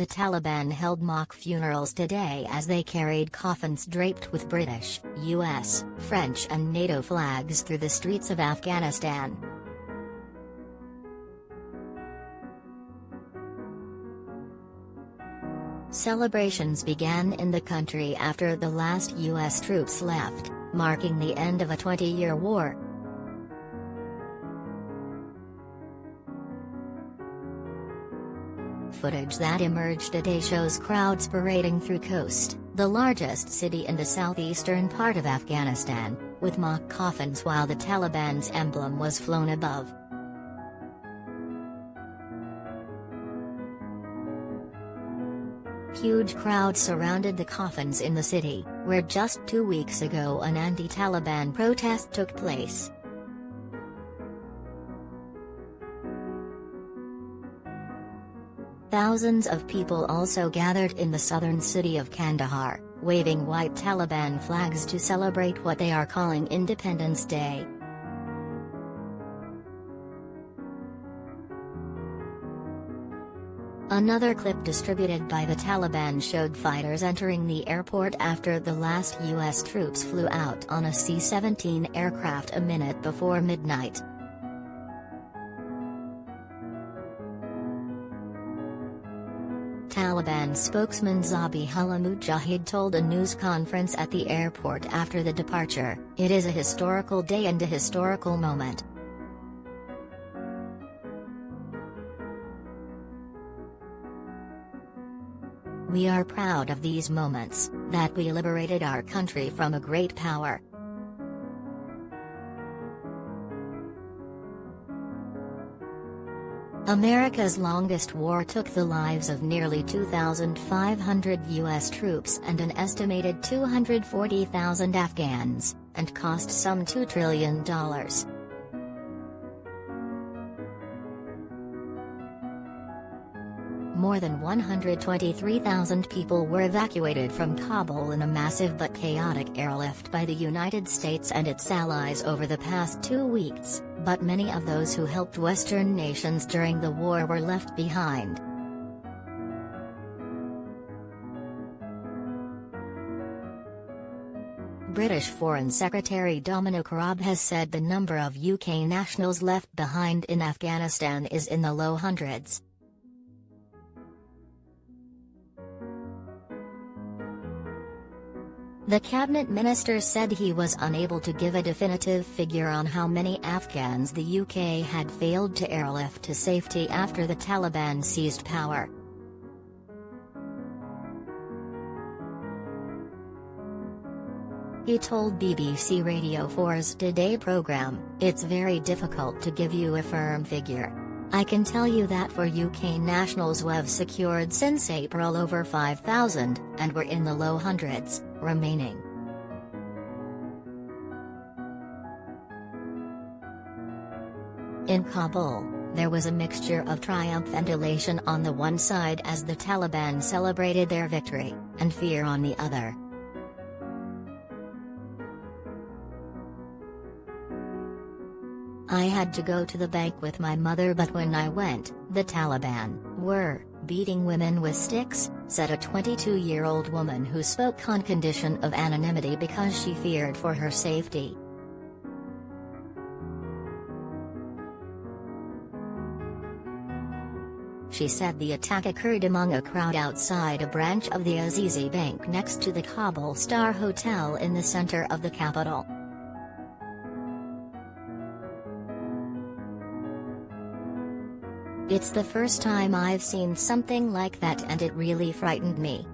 The Taliban held mock funerals today as they carried coffins draped with British, US, French and NATO flags through the streets of Afghanistan. Celebrations began in the country after the last US troops left, marking the end of a 20-year war. Footage that emerged today shows crowds parading through Khost, the largest city in the southeastern part of Afghanistan, with mock coffins while the Taliban's emblem was flown above. Huge crowds surrounded the coffins in the city, where just 2 weeks ago an anti-Taliban protest took place. Thousands of people also gathered in the southern city of Kandahar, waving white Taliban flags to celebrate what they are calling Independence Day. Another clip distributed by the Taliban showed fighters entering the airport after the last US troops flew out on a C-17 aircraft a minute before midnight. Taliban spokesman Zabihullah Mujahid told a news conference at the airport after the departure, "It is a historical day and a historical moment. We are proud of these moments, that we liberated our country from a great power." America's longest war took the lives of nearly 2,500 US troops and an estimated 240,000 Afghans, and cost some $2 trillion. More than 123,000 people were evacuated from Kabul in a massive but chaotic airlift by the United States and its allies over the past 2 weeks, but many of those who helped Western nations during the war were left behind. British Foreign Secretary Dominic Raab has said the number of UK nationals left behind in Afghanistan is in the low hundreds. The cabinet minister said he was unable to give a definitive figure on how many Afghans the UK had failed to airlift to safety after the Taliban seized power. He told BBC Radio 4's Today program, "It's very difficult to give you a firm figure. I can tell you that for UK nationals we've secured since April over 5,000, and we're in the low hundreds, remaining." In Kabul, there was a mixture of triumph and elation on the one side as the Taliban celebrated their victory, and fear on the other. "I had to go to the bank with my mother, but when I went, the Taliban were beating women with sticks," said a 22-year-old woman who spoke on condition of anonymity because she feared for her safety. She said the attack occurred among a crowd outside a branch of the Azizi Bank next to the Kabul Star Hotel in the center of the capital. "It's the first time I've seen something like that and it really frightened me,"